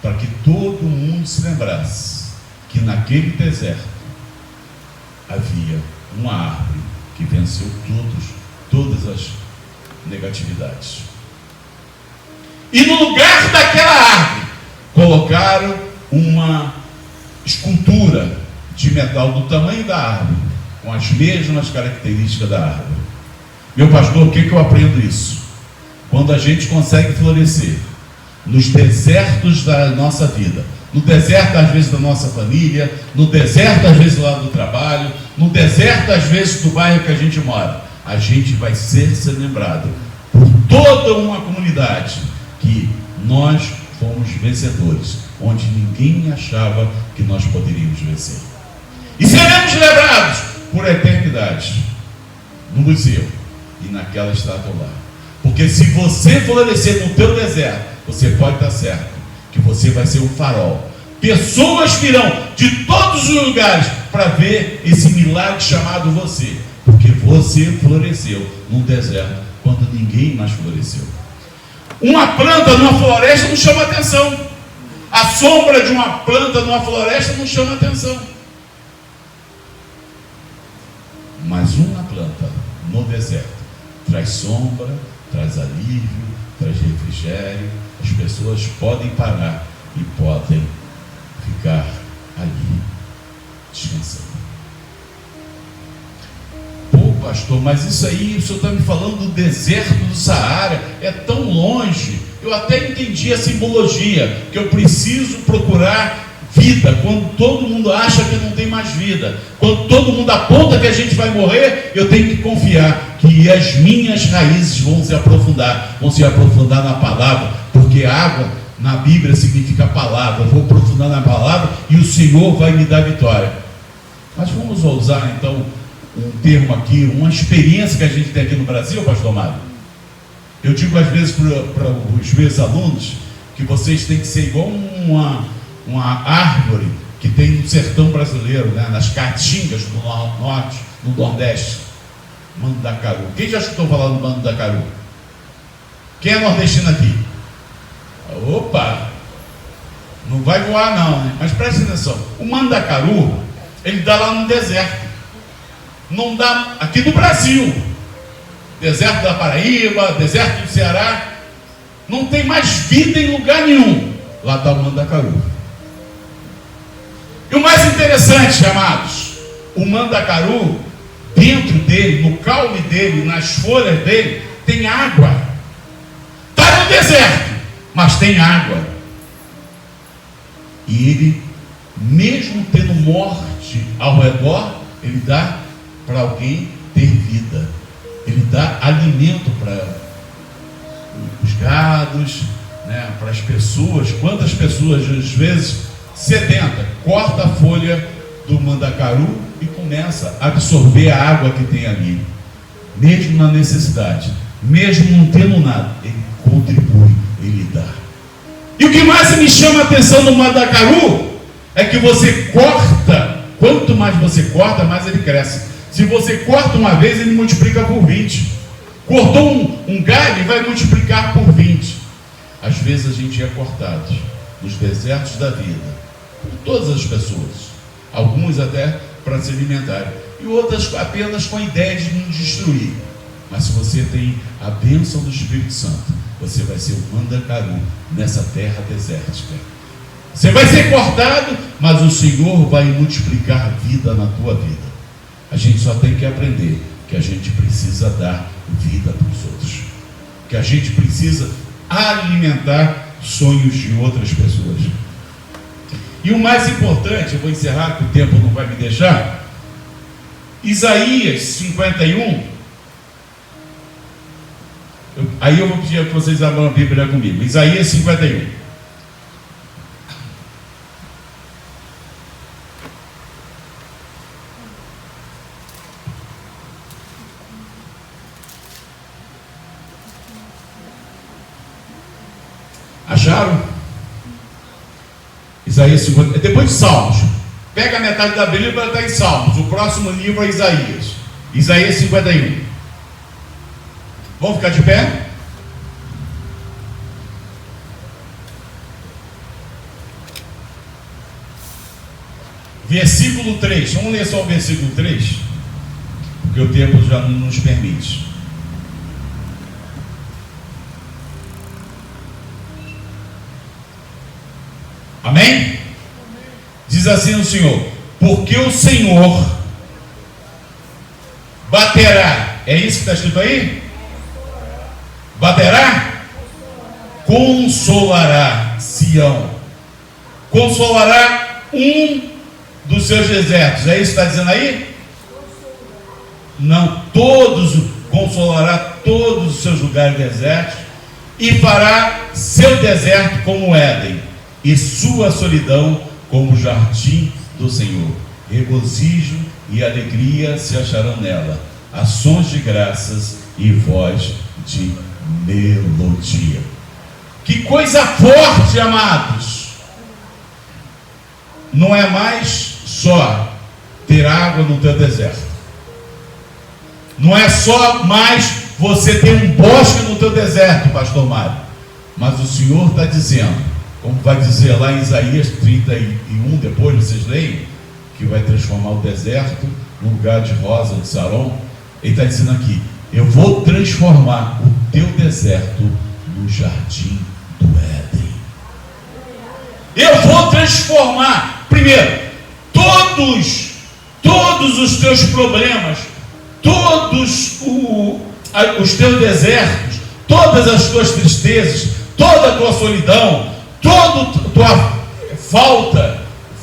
para que todo mundo se lembrasse que naquele deserto havia uma árvore que venceu todas as negatividades. E no lugar daquela árvore colocaram uma escultura de metal do tamanho da árvore, com as mesmas características da árvore. Meu pastor, o que eu aprendo isso? Quando a gente consegue florescer nos desertos da nossa vida, no deserto às vezes da nossa família, no deserto às vezes lá do trabalho, no deserto às vezes do bairro que a gente mora, a gente vai ser lembrado por toda uma comunidade que nós fomos vencedores, onde ninguém achava que nós poderíamos vencer. E seremos lembrados por a eternidade no museu e naquela estátua lá. Porque se você florescer no teu deserto, você pode estar certo que você vai ser um farol. Pessoas virão de todos os lugares para ver esse milagre chamado você, porque você floresceu num deserto quando ninguém mais floresceu. Uma planta numa floresta não chama atenção. A sombra de uma planta numa floresta não chama atenção. Mas uma planta no deserto traz sombra, traz alívio, traz refrigério. As pessoas podem parar e podem ficar ali descansando. Pô, pastor, mas isso aí, o senhor está me falando do deserto do Saara, é tão longe. Eu até entendi a simbologia, que eu preciso procurar vida quando todo mundo acha que não tem mais vida, quando todo mundo aponta que a gente vai morrer. Eu tenho que confiar que as minhas raízes vão se aprofundar na palavra, porque água na Bíblia significa palavra. Eu vou aprofundar na palavra e o Senhor vai me dar vitória. Mas vamos usar então um termo aqui, uma experiência que a gente tem aqui no Brasil, pastor Mário. Eu digo às vezes para os meus alunos que vocês têm que ser igual uma árvore que tem no sertão brasileiro, né? Nas caatingas do norte, no nordeste. Mandacaru. Quem já escutou falar do mandacaru? Quem é nordestino aqui? Opa! Não vai voar não, né? Mas preste atenção. O mandacaru, ele dá lá no deserto. Não dá aqui no Brasil. Deserto da Paraíba, deserto do Ceará. Não tem mais vida em lugar nenhum. Lá está o mandacaru. E o mais interessante, amados, o mandacaru, dentro dele, no caule dele, nas folhas dele, tem água. Está no deserto, mas tem água. E ele, mesmo tendo morte ao redor, ele dá para alguém ter vida. Ele dá alimento para os gados, né, para as pessoas. Quantas pessoas, às vezes, sedenta, corta a folha do mandacaru e começa a absorver a água que tem ali. Mesmo na necessidade, mesmo não tendo nada, ele contribui, ele dá. E o que mais me chama a atenção no mandacaru é que você corta, quanto mais você corta, mais ele cresce. Se você corta uma vez, ele multiplica por 20. Cortou um galho, vai multiplicar por 20. Às vezes a gente é cortado nos desertos da vida, por todas as pessoas, alguns até para se alimentarem, e outras apenas com a ideia de nos destruir. Mas se você tem a bênção do Espírito Santo, você vai ser um mandacaru nessa terra desértica. Você vai ser cortado, mas o Senhor vai multiplicar vida na tua vida. A gente só tem que aprender que a gente precisa dar vida para os outros, que a gente precisa alimentar sonhos de outras pessoas. E o mais importante, eu vou encerrar, que o tempo não vai me deixar. Isaías 51. Aí eu vou pedir que vocês abram a Bíblia comigo. Isaías 51. Acharam? Isaías 50. Depois de Salmos. Pega a metade da Bíblia para estar em Salmos. O próximo livro é Isaías. Isaías 51. Vamos ficar de pé? Versículo 3. Vamos ler só o versículo 3, porque o tempo já não nos permite. Amém? Diz assim o Senhor: porque o Senhor baterá. É isso que está escrito aí? Baterá? Consolará Sião. Consolará um dos seus desertos. É isso que está dizendo aí? Não, todos. Consolará todos os seus lugares desertos, e fará seu deserto como Éden, e sua solidão como o jardim do Senhor. Regozijo e alegria se acharão nela, ações de graças e voz de melodia. Que coisa forte, amados! Não é mais só ter água no teu deserto. Não é só mais você ter um bosque no teu deserto, pastor Mário. Mas o Senhor está dizendo, como vai dizer lá em Isaías 31, depois vocês leem, que vai transformar o deserto num lugar de rosa, de Saron. Ele está dizendo aqui: eu vou transformar o teu deserto no jardim do Éden. Eu vou transformar, primeiro, todos os teus problemas, todos os teus desertos, todas as tuas tristezas, toda a tua solidão, toda a tua falta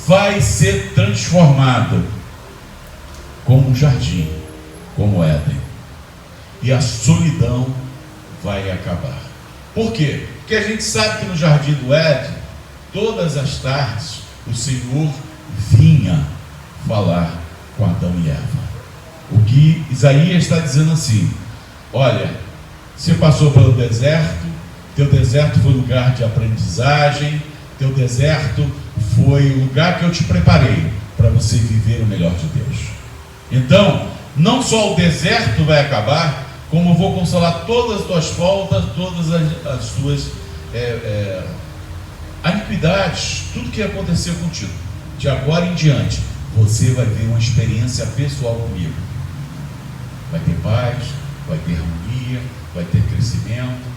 vai ser transformado como um jardim, como Éden. E a solidão vai acabar. Por quê? Porque a gente sabe que no jardim do Éden, todas as tardes, o Senhor vinha falar com Adão e Eva. O que Isaías está dizendo assim: olha, você passou pelo deserto, teu deserto foi lugar de aprendizagem, teu deserto foi o lugar que eu te preparei para você viver o melhor de Deus. Então, não só o deserto vai acabar, como eu vou consolar todas as tuas faltas, todas as tuas iniquidades, tudo que aconteceu contigo. De agora em diante, você vai ver uma experiência pessoal comigo. Vai ter paz, vai ter harmonia, vai ter crescimento.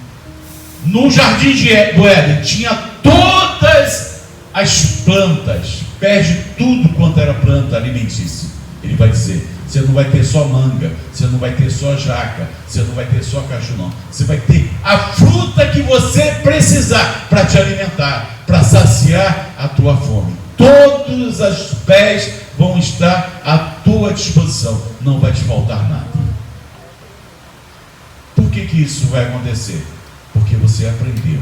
No jardim do Éden tinha todas as plantas, perde tudo quanto era planta alimentícia. Ele vai dizer: você não vai ter só manga, você não vai ter só jaca, você não vai ter só caju, não. Você vai ter a fruta que você precisar para te alimentar, para saciar a tua fome. Todos os pés vão estar à tua disposição, não vai te faltar nada. Por que isso vai acontecer? Porque você aprendeu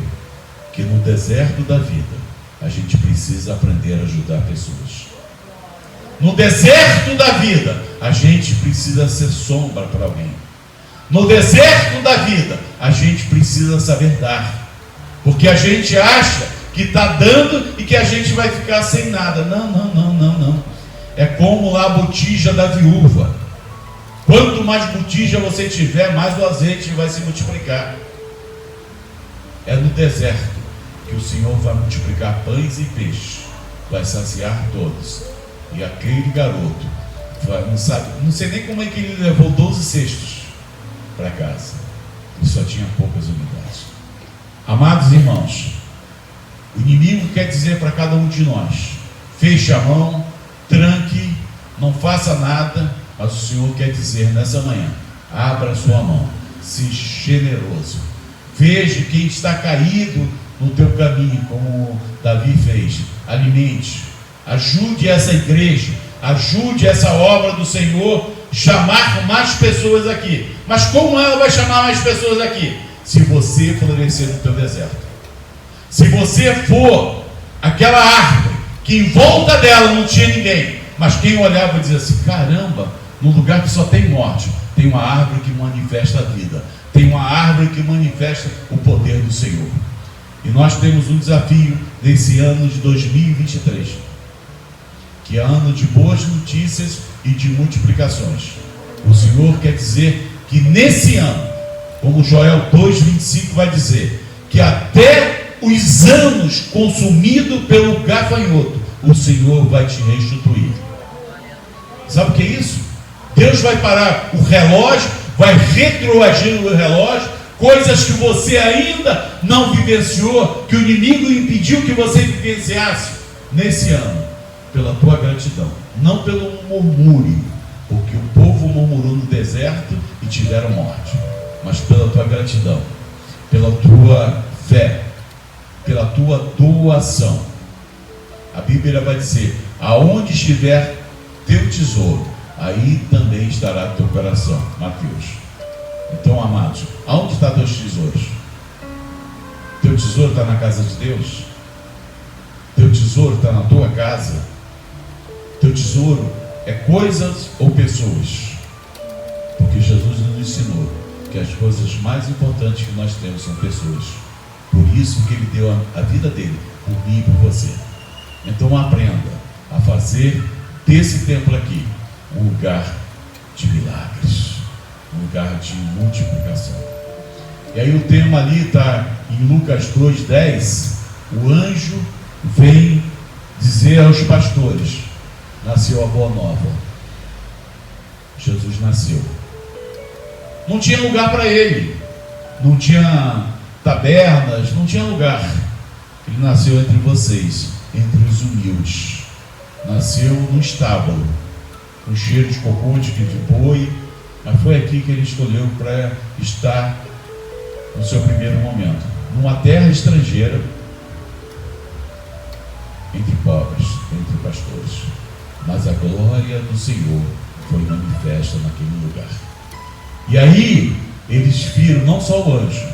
que no deserto da vida a gente precisa aprender a ajudar pessoas. No deserto da vida a gente precisa ser sombra para alguém. No deserto da vida a gente precisa saber dar, porque a gente acha que está dando e que a gente vai ficar sem nada. Não. É como lá a botija da viúva. Quanto mais botija você tiver, mais o azeite vai se multiplicar. É no deserto que o Senhor vai multiplicar pães e peixes, vai saciar todos. E aquele garoto não sei nem como é que ele levou 12 cestos para casa. Ele só tinha poucas unidades. Amados irmãos, o inimigo quer dizer para cada um de nós: feche a mão, tranque, não faça nada. Mas o Senhor quer dizer nessa manhã: abra a sua mão, seja generoso, veja quem está caído no teu caminho, como Davi fez, alimente, ajude essa igreja, ajude essa obra do Senhor, chamar mais pessoas aqui. Mas como ela vai chamar mais pessoas aqui? Se você florescer no teu deserto, se você for aquela árvore que em volta dela não tinha ninguém, mas quem olhava dizia assim: caramba, num lugar que só tem morte, tem uma árvore que manifesta a vida, tem uma árvore que manifesta o poder do Senhor. E nós temos um desafio nesse ano de 2023, que é ano de boas notícias e de multiplicações. O Senhor quer dizer que nesse ano, como Joel 2,25 vai dizer, que até os anos consumidos pelo gafanhoto, o Senhor vai te restituir. Sabe o que é isso? Deus vai parar o relógio, vai retroagir o relógio, coisas que você ainda não vivenciou, que o inimigo impediu que você vivenciasse nesse ano, pela tua gratidão, não pelo murmúrio, porque o povo murmurou no deserto e tiveram morte, mas pela tua gratidão, pela tua fé, pela tua doação. A Bíblia vai dizer: aonde estiver teu tesouro, aí também estará teu coração. Mateus. Então, amados, aonde estão teus tesouros? Teu tesouro está na casa de Deus? Teu tesouro está na tua casa? Teu tesouro é coisas ou pessoas? Porque Jesus nos ensinou que as coisas mais importantes que nós temos são pessoas. Por isso que Ele deu a vida dele, por mim e por você. Então aprenda a fazer desse templo aqui um lugar de milagres, um lugar de multiplicação. E aí o tema ali está em Lucas 2,10. O anjo vem dizer aos pastores: nasceu a boa nova. Jesus nasceu. Não tinha lugar para ele, não tinha tabernas, não tinha lugar. Ele nasceu entre vocês, entre os humildes. Nasceu no estábulo, com cheiro de cocô, de boi, mas foi aqui que ele escolheu para estar no seu primeiro momento, numa terra estrangeira, entre pobres, entre pastores. Mas a glória do Senhor foi manifesta naquele lugar. E aí eles viram não só o anjo,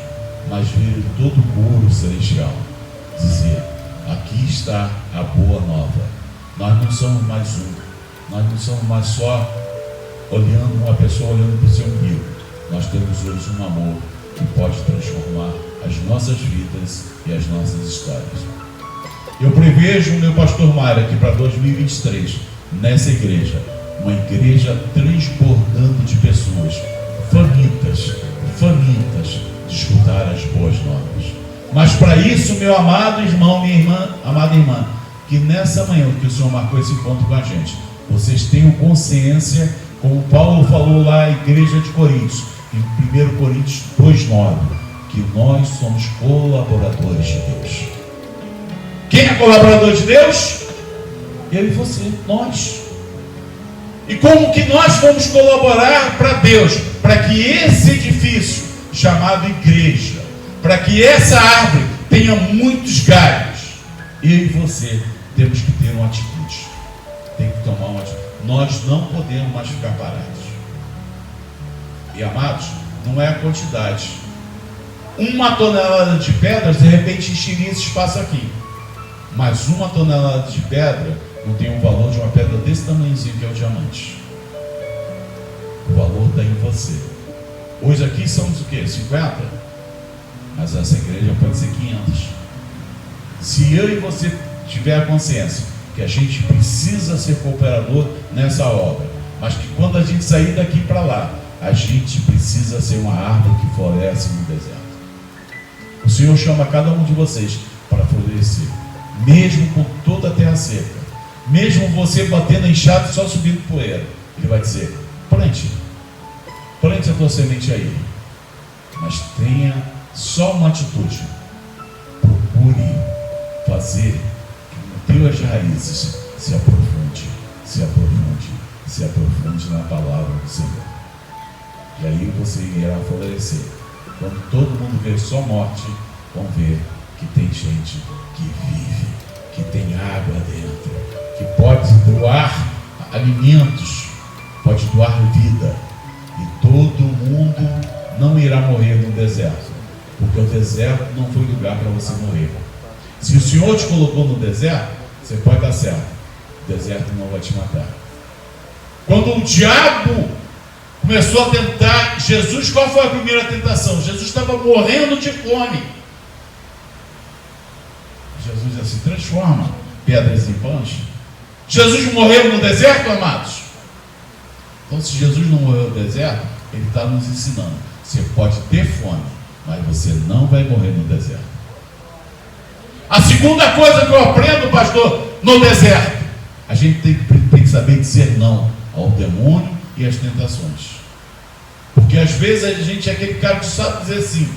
mas viram todo o coro celestial dizer: aqui está a boa nova. Nós não somos mais um, nós não somos mais só olhando uma pessoa olhando para o seu umbigo. Nós temos hoje um amor que pode transformar as nossas vidas e as nossas histórias. Eu prevejo, meu pastor Mário, aqui para 2023, nessa igreja, uma igreja transbordando de pessoas famintas de escutar as boas novas. Mas para isso, meu amado irmão, minha irmã, amada irmã, que nessa manhã que o Senhor marcou esse encontro com a gente, vocês tenham consciência, como Paulo falou lá à igreja de Coríntios, em 1 Coríntios 2,9, que nós somos colaboradores de Deus. Quem é colaborador de Deus? Eu e você, nós. E como que nós vamos colaborar para Deus, para que esse edifício chamado igreja, para que essa árvore tenha muitos galhos, eu e você temos que ter uma atitude, tem que tomar uma atitude. Nós não podemos mais ficar parados. E amados, não é a quantidade. 1 tonelada de pedras de repente encheria esse espaço aqui, mas 1 tonelada de pedra não tem o valor de uma pedra desse tamanhozinho que é o diamante. O valor está em você. Hoje aqui somos o quê? 50? Mas essa igreja pode ser 500. Se eu e você tiver a consciência que a gente precisa ser cooperador nessa obra, mas que quando a gente sair daqui para lá, a gente precisa ser uma árvore que floresce no deserto. O Senhor chama cada um de vocês para florescer, mesmo com toda a terra seca, mesmo você batendo em enxada e só subindo poeira. Ele vai dizer: plante a tua semente aí, mas tenha só uma atitude. Procure fazer que as tuas raízes se aprofunde na palavra do Senhor. E aí você irá florescer. Quando todo mundo vê só morte, vão ver que tem gente que vive, que tem água dentro, que pode doar alimentos, pode doar vida. E todo mundo não irá morrer no deserto, porque o deserto não foi lugar para você morrer. Se o Senhor te colocou no deserto, você pode dar certo, o deserto não vai te matar. Quando o diabo começou a tentar Jesus, qual foi a primeira tentação? Jesus estava morrendo de fome. Jesus disse assim: transforma pedras em pães. Jesus morreu no deserto, amados? Então, se Jesus não morreu no deserto, Ele está nos ensinando: você pode ter fome, mas você não vai morrer no deserto. A segunda coisa que eu aprendo, pastor, no deserto, a gente tem que saber dizer não ao demônio e às tentações. Porque às vezes a gente é aquele cara que sabe dizer sim,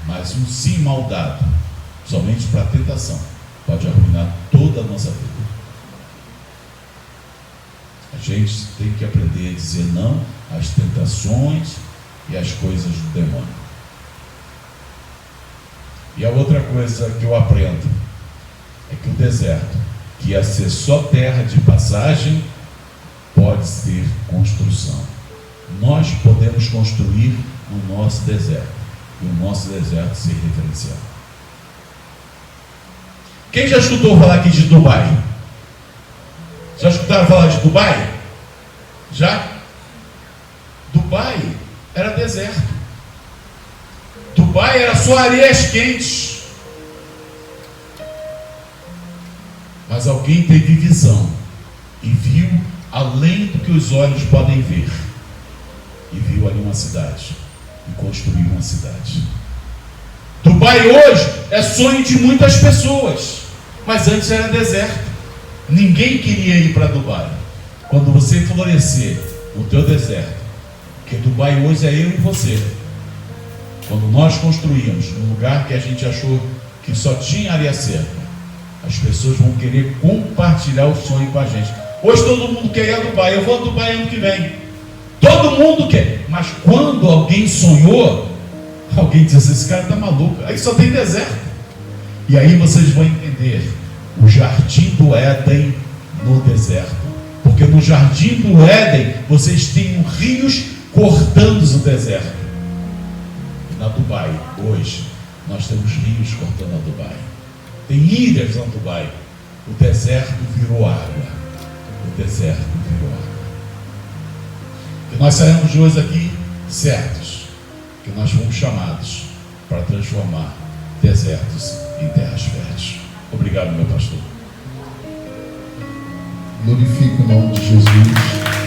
mas um sim mal dado, somente para a tentação, pode arruinar toda a nossa vida. A gente tem que aprender a dizer não às tentações e às coisas do demônio. E a outra coisa que eu aprendo é que o deserto, que ia ser só terra de passagem, pode ser construção. Nós podemos construir no nosso deserto, e o nosso deserto ser referencial. Quem já escutou falar aqui de Dubai? Já escutaram falar de Dubai? Já? Dubai era deserto. Dubai era só areias quentes. Mas alguém teve visão e viu além do que os olhos podem ver. E viu ali uma cidade e construiu uma cidade. Dubai hoje é sonho de muitas pessoas, mas antes era deserto. Ninguém queria ir para Dubai. Quando você florescer no teu deserto, porque Dubai hoje é eu e você. Quando nós construímos num lugar que a gente achou que só tinha área seca, as pessoas vão querer compartilhar o sonho com a gente. Hoje todo mundo quer ir a Dubai. Eu vou a Dubai ano que vem. Todo mundo quer. Mas quando alguém sonhou, alguém diz assim: esse cara está maluco. Aí só tem deserto. E aí vocês vão entender o jardim do Éden no deserto. Porque no jardim do Éden vocês têm rios cortando o deserto. E na Dubai, hoje, nós temos rios cortando a Dubai. Tem ilhas na Dubai. O deserto virou água. O deserto virou água. Que nós saímos de hoje aqui certos que nós fomos chamados para transformar desertos em terras férteis. Obrigado, meu pastor. Glorifique o nome de Jesus.